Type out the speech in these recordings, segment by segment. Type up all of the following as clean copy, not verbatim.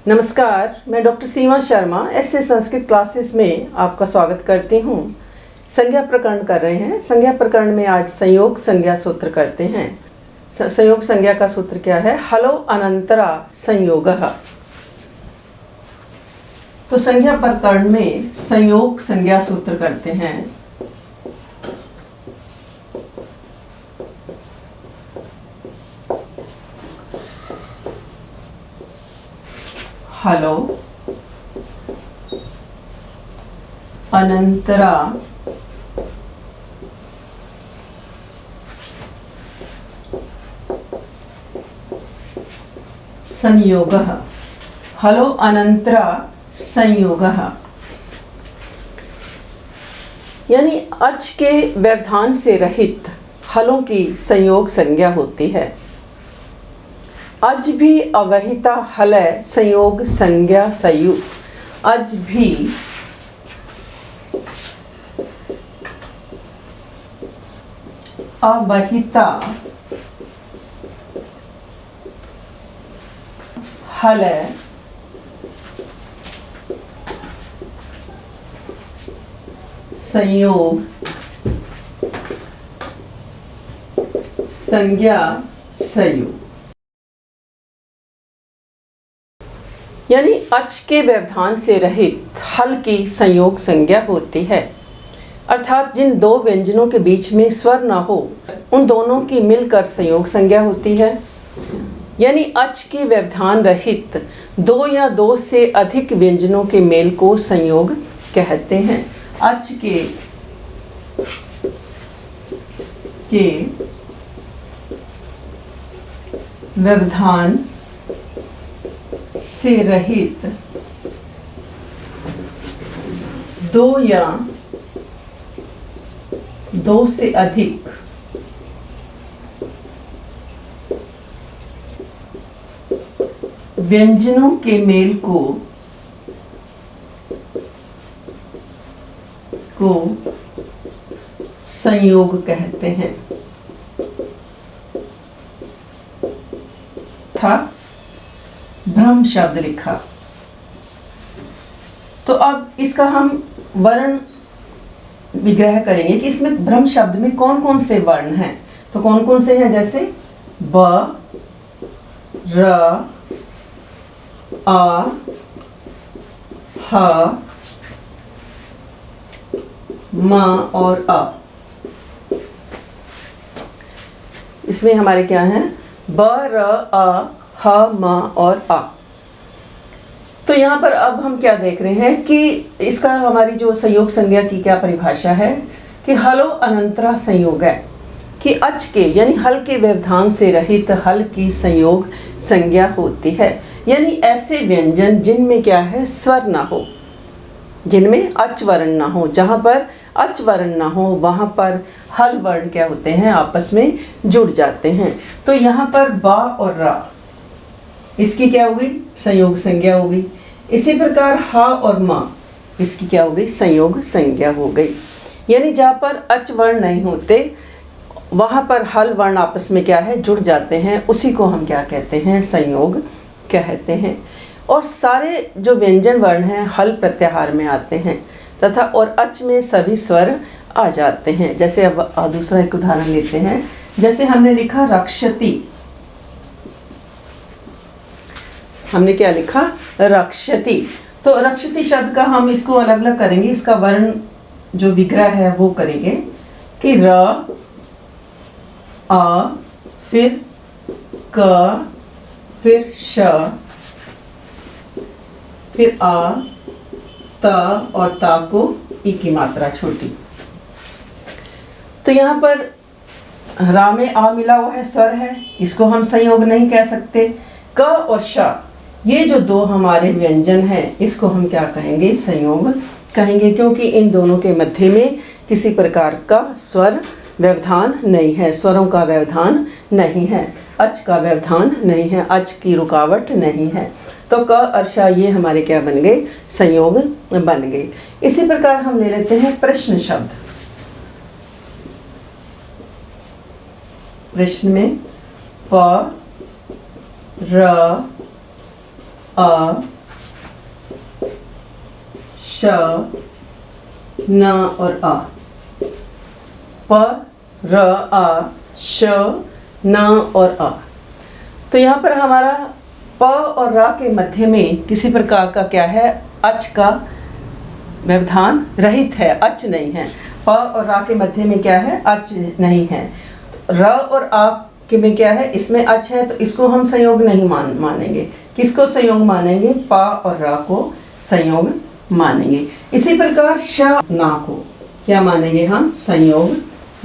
नमस्कार, मैं डॉक्टर सीमा शर्मा ऐसे संस्कृत क्लासेस में आपका स्वागत करती हूँ। संज्ञा प्रकरण कर रहे हैं। संज्ञा प्रकरण में आज संयोग संज्ञा सूत्र करते हैं। संयोग संज्ञा का सूत्र क्या है? हलो अनंतरा संयोगः। तो संज्ञा प्रकरण में संयोग संज्ञा सूत्र करते हैं। हलो अनंतरा संयोगः। हलो अनंतरा संयोगः यानी अच के व्यवधान से रहित हलों की संयोग संज्ञा होती है। अज भी अवहिता हलय संयोग संज्ञा सयु। अज भी अवहिता हलय संयोग संज्ञा सयु यानी अच के व्यवधान से रहित हल की संयोग संज्ञा होती है। अर्थात जिन दो व्यंजनों के बीच में स्वर न हो उन दोनों की मिलकर संयोग संज्ञा होती है। यानी अच के व्यवधान रहित दो या दो से अधिक व्यंजनों के मेल को संयोग कहते हैं। अच के व्यवधान से रहित दो या दो से अधिक व्यंजनों के मेल को संयोग कहते हैं। था भ्रम शब्द लिखा। तो अब इसका हम वर्ण विग्रह करेंगे कि इसमें भ्रम शब्द में कौन कौन से वर्ण हैं। तो कौन कौन से हैं? जैसे ब, र, आ, ह, म और अ। इसमें हमारे क्या हैं? ब, र, अ, ह, म और आ। तो यहाँ पर अब हम क्या देख रहे हैं कि इसका हमारी जो संयोग संज्ञा की क्या परिभाषा है कि हलो अनंतरा संयोग है कि अच के यानी हल के व्यवधान से रहित हल की संयोग संज्ञा होती है। यानी ऐसे व्यंजन जिनमें क्या है? स्वर ना हो, जिनमें अच वर्ण ना हो। जहाँ पर अच वर्ण ना हो वहाँ पर हल वर्ण क्या होते हैं? आपस में जुड़ जाते हैं। तो यहाँ पर बा और रा, इसकी क्या होगी? संयोग संज्ञा होगी। इसी प्रकार हा और मा, इसकी क्या हो गई? संयोग संज्ञा हो गई। यानी जहाँ पर अच वर्ण नहीं होते वहाँ पर हल वर्ण आपस में क्या है? जुड़ जाते हैं। उसी को हम क्या कहते हैं? संयोग कहते हैं। और सारे जो व्यंजन वर्ण हैं हल प्रत्याहार में आते हैं तथा और अच में सभी स्वर आ जाते हैं। जैसे अब दूसरा एक उदाहरण लेते हैं। जैसे हमने लिखा रक्षति, हमने क्या लिखा? रक्षति। तो रक्षति शब्द का हम इसको अलग अलग करेंगे। इसका वर्ण जो विग्रह है वो करेंगे कि र, अ, फिर क, फिर श, फिर आ, त और ता को ई की मात्रा छोटी। तो यहाँ पर रा में आ मिला हुआ है, स्वर है, इसको हम संयोग नहीं कह सकते। क और श, ये जो दो हमारे व्यंजन हैं इसको हम क्या कहेंगे? संयोग कहेंगे, क्योंकि इन दोनों के मध्य में किसी प्रकार का स्वर व्यवधान नहीं है, स्वरों का व्यवधान नहीं है, अच का व्यवधान नहीं है, अच की रुकावट नहीं है। तो क अर्शा ये हमारे क्या बन गए? संयोग बन गए। इसी प्रकार हम ले लेते हैं प्रश्न शब्द। प्रश्न में प, र, अ, श, न और आ। प, र, आ, श, न और आ। तो यहाँ पर हमारा प और रा के मध्य में किसी प्रकार का क्या है, अच का व्यवधान रहित है, अच नहीं है। प और रा के मध्य में क्या है, अच नहीं है। र और आ के में क्या है, इसमें अच है, तो इसको हम संयोग नहीं मानेंगे। किसको संयोग मानेंगे, प और रा को संयोग मानेंगे। इसी प्रकार श, ना को क्या मानेंगे, हम संयोग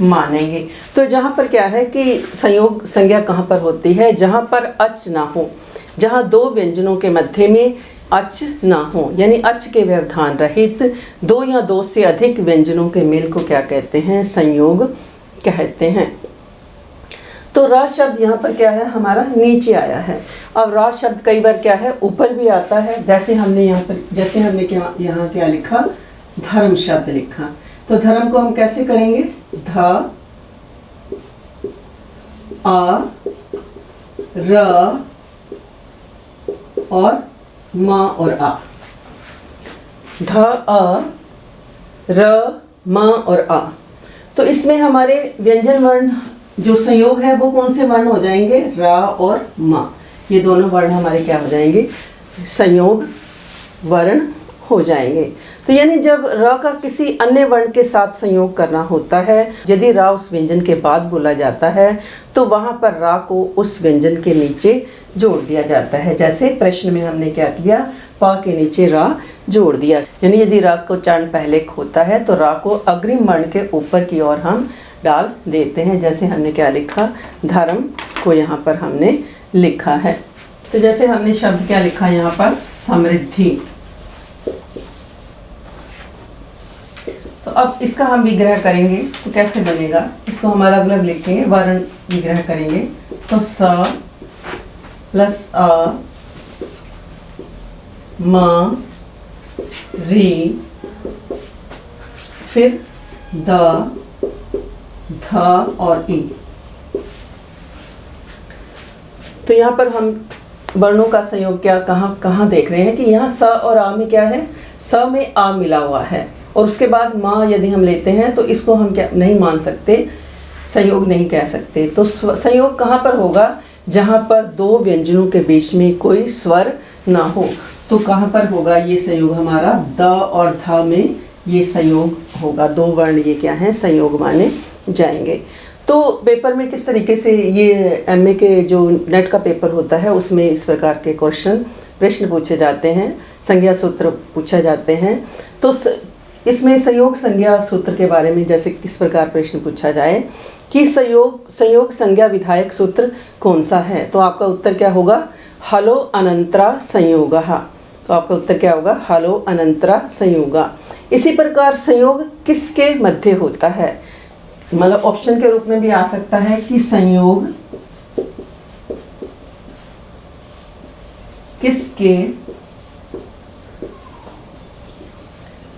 मानेंगे। तो जहाँ पर क्या है कि संयोग संज्ञा कहाँ पर होती है, जहाँ पर अच ना हो, जहाँ दो व्यंजनों के मध्य में अच ना हो, यानी अच के व्यवधान रहित दो या दो से अधिक व्यंजनों के मेल को क्या कहते हैं, संयोग कहते हैं। तो र शब्द यहाँ पर क्या है, हमारा नीचे आया है। अब र शब्द कई बार क्या है, ऊपर भी आता है। जैसे हमने क्या यहाँ क्या लिखा, धर्म शब्द लिखा। तो धर्म को हम कैसे करेंगे, ध, आ, र और म और आ। ध, अ, र, म और आ। तो इसमें हमारे व्यंजन वर्ण जो संयोग है वो कौन से वर्ण हो जाएंगे, रा और म। ये दोनों वर्ण हमारे क्या हो जाएंगे, संयोग वर्ण हो जाएंगे। तो यानी जब र का किसी अन्य वर्ण के साथ संयोग करना होता है, यदि रा उस व्यंजन के बाद बोला जाता है तो वहाँ पर रा को उस व्यंजन के नीचे जोड़ दिया जाता है। जैसे प्रश्न में हमने क्या किया, प के नीचे रा जोड़ दिया। यानी यदि रा को उच्चारण पहले होता है तो रा को अग्रिम वर्ण के ऊपर की ओर हम डाल देते हैं। जैसे हमने क्या लिखा, धर्म को यहाँ पर हमने लिखा है। तो जैसे हमने शब्द क्या लिखा यहाँ पर, समृद्धि। तो अब इसका हम विग्रह करेंगे तो कैसे बनेगा, इसको हम अलग अलग लिखेंगे, वर्ण विग्रह करेंगे। तो स प्लस अ, म, री, फिर द, ध और ई। तो यहाँ पर हम वर्णों का संयोग क्या कहाँ देख रहे हैं कि यहाँ स और आ में क्या है, स में आ मिला हुआ है और उसके बाद माँ यदि हम लेते हैं तो इसको हम क्या नहीं मान सकते, संयोग नहीं कह सकते। तो संयोग कहाँ पर होगा, जहाँ पर दो व्यंजनों के बीच में कोई स्वर ना हो। तो कहाँ पर होगा ये संयोग, हमारा द और ध में ये संयोग होगा। दो वर्ण ये क्या हैं, संयोग माने जाएंगे। तो पेपर में किस तरीके से ये एमए के जो नेट का पेपर होता है उसमें इस प्रकार के प्रश्न पूछे जाते हैं, संज्ञा सूत्र पूछे जाते हैं। तो इसमें संयोग संज्ञा सूत्र के बारे में जैसे किस प्रकार प्रश्न पूछा जाए कि संयोग संज्ञा विधायक सूत्र कौन सा है, तो आपका उत्तर क्या होगा, हलो अनंतरा संयोगः। तो आपका उत्तर क्या होगा, हलो अनंतरा संयोगा। इसी प्रकार संयोग किसके मध्य होता है, मतलब ऑप्शन के रूप में भी आ सकता है कि संयोग किसके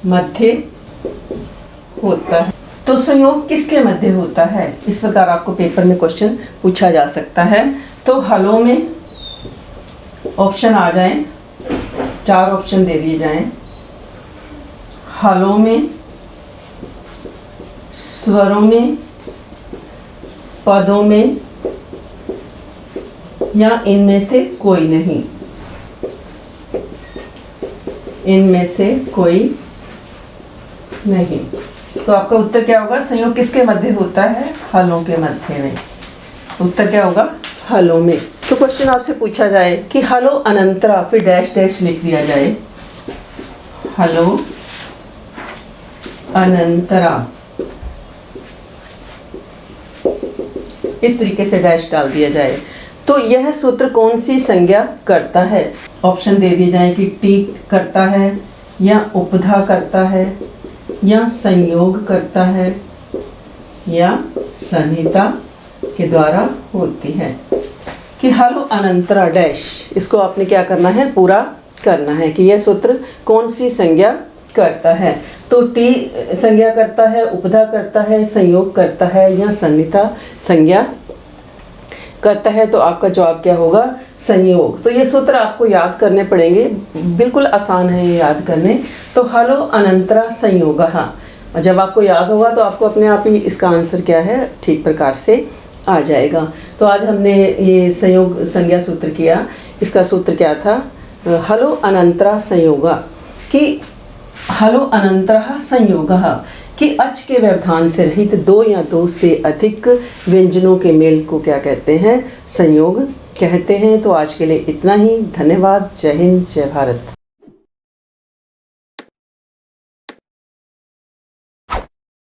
मध्य होता है। तो संयोग किसके मध्य होता है, इस प्रकार आपको पेपर में क्वेश्चन पूछा जा सकता है। तो हलों में ऑप्शन आ जाएं, 4 ऑप्शन दे दिए जाएं। हलों में, स्वरों में, पदों में या इनमें से कोई नहीं, इनमें से कोई नहीं। तो आपका उत्तर क्या होगा, संयोग किसके मध्य होता है, हलों के मध्य में। उत्तर क्या होगा, हलों में। तो क्वेश्चन आपसे पूछा जाए कि हलो अनंतरा, फिर डैश डैश लिख दिया जाए, हलो अनंतरा, इस तरीके से डैश डाल दिया जाए। तो यह सूत्र कौन सी संज्ञा करता है, ऑप्शन दे दिए जाए कि टी करता है या उपधा करता है या संयोग करता है या संहिता के द्वारा होती है। कि हलो अनंतरा डैश, इसको आपने क्या करना है, पूरा करना है कि यह सूत्र कौन सी संज्ञा करता है। तो टी संज्ञा करता है, उपधा करता है, संयोग करता है या संहिता संज्ञा करता है। तो आपका जवाब क्या होगा, संयोग। तो ये सूत्र आपको याद करने पड़ेंगे, बिल्कुल आसान है ये याद करने। तो हलो अनंतरा संयोगः। और जब आपको याद होगा तो आपको अपने आप ही इसका आंसर क्या है ठीक प्रकार से आ जाएगा। तो आज हमने ये संयोग संज्ञा सूत्र किया। इसका सूत्र क्या था? हलो अनंतरा संयोगः, कि हलो अनंतरः संयोगः, कि अच के व्यवधान से रहित दो या दो से अधिक व्यंजनों के मेल को क्या कहते हैं? संयोग कहते हैं। तो आज के लिए इतना ही। धन्यवाद। जय हिंद, जय भारत।